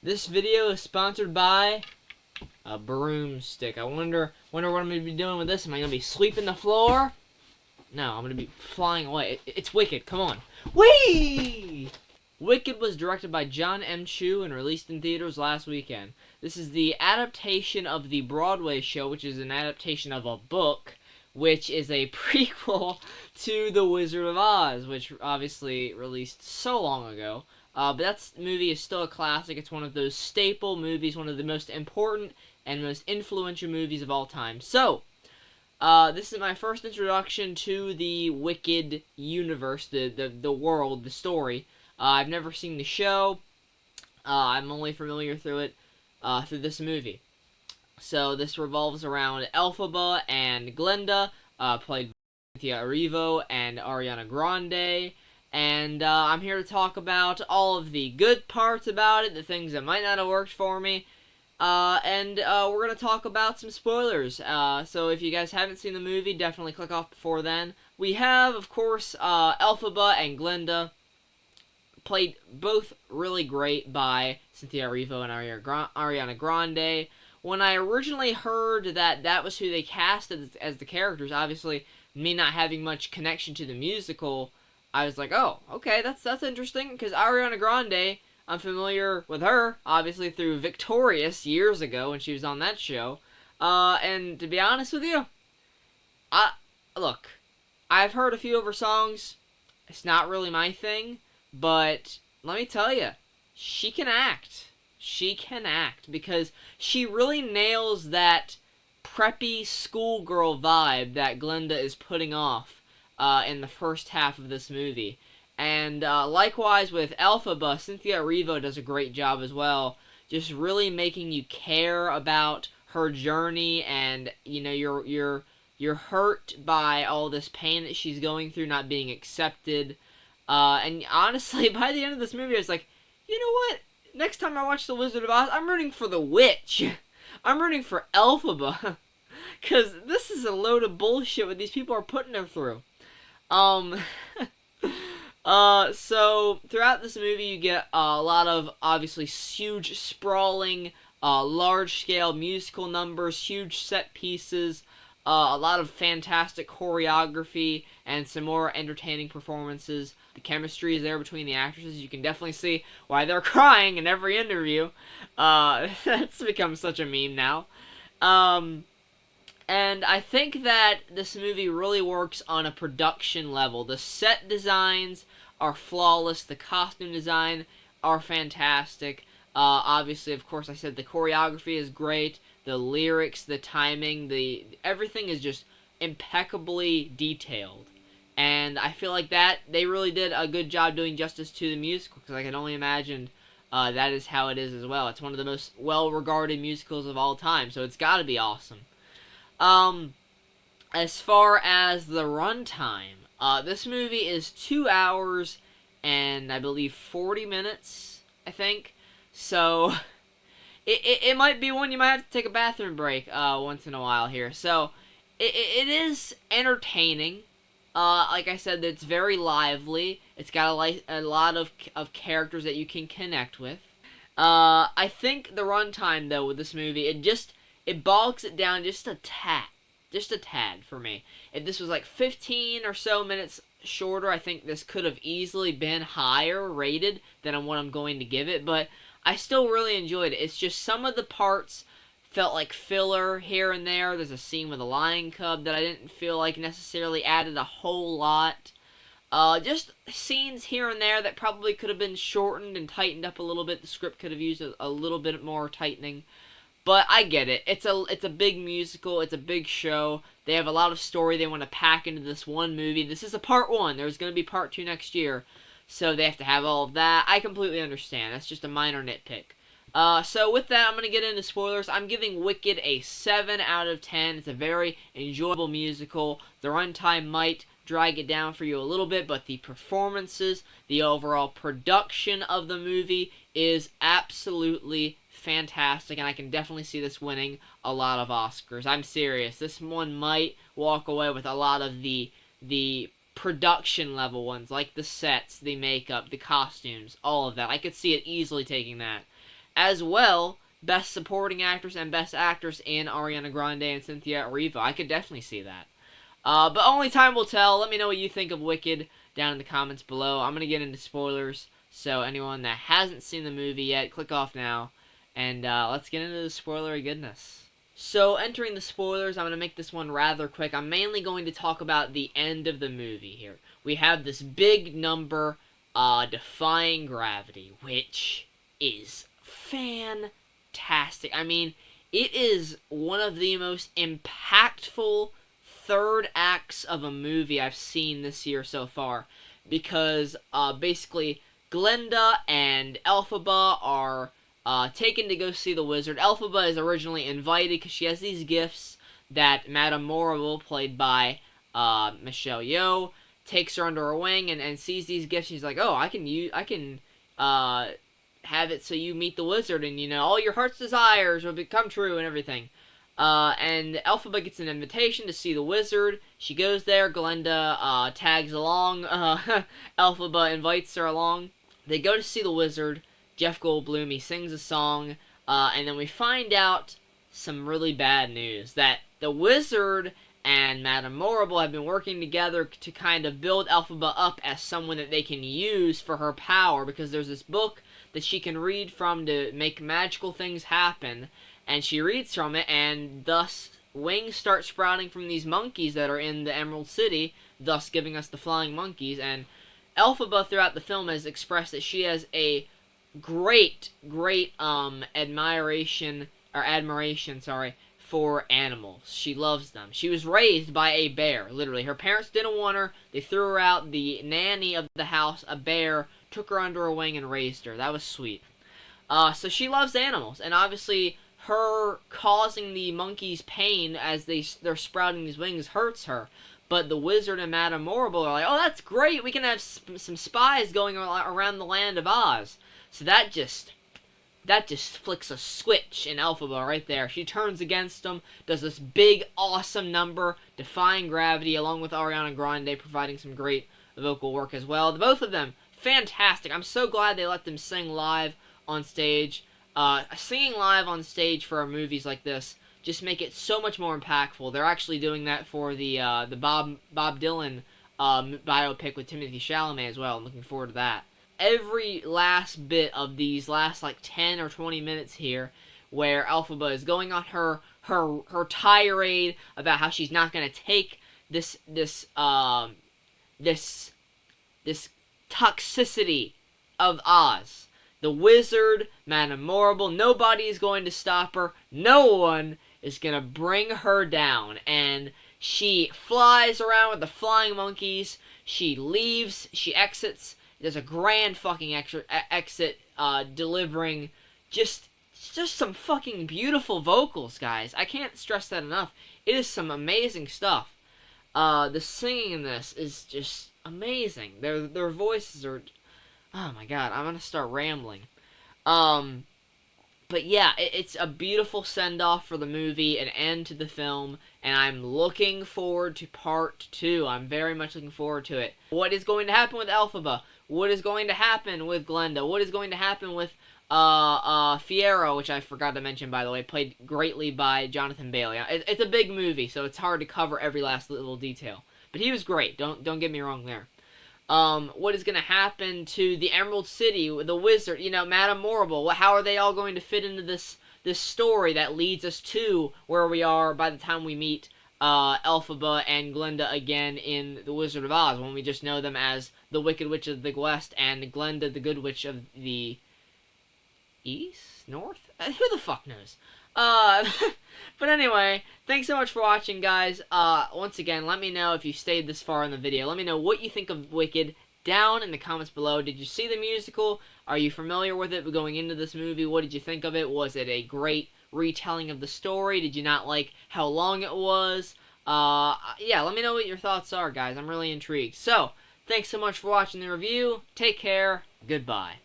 This video is sponsored by a broomstick. I wonder what I'm going to be doing with this. Am I going to be sweeping the floor? No, I'm going to be flying away. It's Wicked. Come on. Whee! Wicked was directed by John M. Chu and released in theaters last weekend. This is the adaptation of the Broadway show, which is an adaptation of a book, which is a prequel to The Wizard of Oz, which obviously released so long ago. But that movie is still a classic. It's one of those staple movies, one of the most important and most influential movies of all time. So, this is my first introduction to the Wicked universe, the world, the story. I've never seen the show. I'm only familiar through it, through this movie. So this revolves around Elphaba and Glinda, played by Cynthia Erivo and Ariana Grande. And I'm here to talk about all of the good parts about it, the things that might not have worked for me. And we're going to talk about some spoilers. So if you guys haven't seen the movie, definitely click off before then. We have, of course, Elphaba and Glinda, played both really great by Cynthia Erivo and Ariana Grande. When I originally heard that that was who they cast as the characters, obviously me not having much connection to the musical, I was like, oh, okay, that's interesting, because Ariana Grande, I'm familiar with her, obviously, through Victorious years ago when she was on that show. And to be honest with you, look, I've heard a few of her songs. It's not really my thing, but let me tell you, she can act. She can act, because she really nails that preppy schoolgirl vibe that Glinda is putting off in the first half of this movie. And likewise with Elphaba, Cynthia Erivo does a great job as well, just really making you care about her journey, and you know you're hurt by all this pain that she's going through, not being accepted. And honestly, by the end of this movie, I was like, you know what? Next time I watch The Wizard of Oz, I'm rooting for the witch. I'm rooting for Elphaba. Because this is a load of bullshit what these people are putting her through. So throughout this movie, you get a lot of, obviously, huge, sprawling, large-scale musical numbers, huge set pieces, a lot of fantastic choreography, and some more entertaining performances. The chemistry is there between the actresses. You can definitely see why they're crying in every interview. That's become such a meme now. And I think that this movie really works on a production level. The set designs are flawless. The costume design are fantastic. Obviously, of course, I said the choreography is great. The lyrics, the timing, everything is just impeccably detailed. And I feel like that they really did a good job doing justice to the musical, because I can only imagine that is how it is as well. It's one of the most well-regarded musicals of all time, so it's got to be awesome. As far as the runtime, this movie is 2 hours and I believe 40 minutes, I think. So it might be one you might have to take a bathroom break once in a while here. So it is entertaining. Like I said, it's very lively. It's got a lot of characters that you can connect with. I think the runtime, though, with this movie, it bogs it down just a tad for me. If this was like 15 or so minutes shorter, I think this could have easily been higher rated than what I'm going to give it, but I still really enjoyed it. It's just some of the parts felt like filler here and there. There's a scene with a lion cub that I didn't feel like necessarily added a whole lot. Just scenes here and there that probably could have been shortened and tightened up a little bit. The script could have used a little bit more tightening. But I get it. It's a big musical. It's a big show. They have a lot of story they want to pack into this one movie. This is a part 1. There's going to be part 2 next year. So they have to have all of that. I completely understand. That's just a minor nitpick. So with that, I'm going to get into spoilers. I'm giving Wicked a 7 out of 10. It's a very enjoyable musical. The runtime might drag it down for you a little bit, but the performances, the overall production of the movie is absolutely fantastic, and I can definitely see this winning a lot of Oscars. I'm serious. This one might walk away with a lot of the production level ones, like the sets, the makeup, the costumes, all of that. I could see it easily taking that. as well, Best Supporting Actress and Best Actress in Ariana Grande and Cynthia Erivo. I could definitely see that. But only time will tell. Let me know what you think of Wicked down in the comments below. I'm going to get into spoilers, so anyone that hasn't seen the movie yet, click off now, and let's get into the spoilery goodness. So, entering the spoilers, I'm going to make this one rather quick. I'm mainly going to talk about the end of the movie here. We have this big number, defying gravity, which is fantastic. I mean, it is one of the most impactful third acts of a movie I've seen this year so far, because basically Glenda and Elphaba are taken to go see the wizard. Elphaba is originally invited because she has these gifts that Madame Morrible, played by Michelle Yeoh, takes her under her wing and sees these gifts. She's like, oh, I can have it so you meet the wizard, and you know all your heart's desires will become true and everything. And Elphaba gets an invitation to see the wizard. She goes there. Glenda tags along. Elphaba invites her along. They go to see the wizard. Jeff Goldblum, he sings a song, and then we find out some really bad news, that the wizard and Madame Morrible have been working together to kind of build Elphaba up as someone that they can use for her power, because there's this book that she can read from to make magical things happen, and she reads from it, and thus wings start sprouting from these monkeys that are in the Emerald City, thus giving us the flying monkeys. And Elphaba throughout the film has expressed that she has a great admiration for animals. She loves them. She was raised by a bear, literally. Her parents didn't want her. They threw her out. The nanny of the house, a bear, took her under her wing and raised her. That was sweet. So she loves animals, and obviously her causing the monkeys pain as they're sprouting these wings hurts her. But the wizard and Madame Morrible are like, oh, that's great. We can have some spies going around the land of Oz. So that just flicks a switch in Elphaba right there. She turns against them, does this big, awesome number, defying gravity, along with Ariana Grande providing some great vocal work as well. Both of them, fantastic. I'm so glad they let them sing live on stage. Singing live on stage for movies like this just make it so much more impactful. They're actually doing that for the Bob Dylan biopic with Timothée Chalamet as well. I'm looking forward to that. Every last bit of these last like 10 or 20 minutes here, where Elphaba is going on her tirade about how she's not going to take this toxicity of Oz. The wizard, Madame Morrible, nobody is going to stop her. No one is going to bring her down. And she flies around with the flying monkeys. She leaves. She exits. There's a grand fucking exit, delivering just some fucking beautiful vocals, guys. I can't stress that enough. It is some amazing stuff. The singing in this is just amazing. Their voices are, oh my god, I'm gonna start rambling. But yeah, it's a beautiful send-off for the movie, an end to the film, and I'm looking forward to part 2. I'm very much looking forward to it. What is going to happen with Elphaba? What is going to happen with Glenda? What is going to happen with Fiyero, which I forgot to mention, by the way, played greatly by Jonathan Bailey. It's a big movie, so it's hard to cover every last little detail. But he was great. Don't get me wrong there. What is going to happen to the Emerald City, the wizard, you know, Madame Morrible? How are they all going to fit into this story that leads us to where we are by the time we meet Elphaba and Glenda again in The Wizard of Oz, when we just know them as the Wicked Witch of the West and Glenda, the Good Witch of the East? North? Who the fuck knows? But anyway, thanks so much for watching, guys. Once again, let me know if you stayed this far in the video. Let me know what you think of Wicked down in the comments below. Did you see the musical? Are you familiar with it going into this movie? What did you think of it? Was it a great retelling of the story? Did you not like how long it was? Yeah, let me know what your thoughts are, guys. I'm really intrigued. So, thanks so much for watching the review. Take care. Goodbye.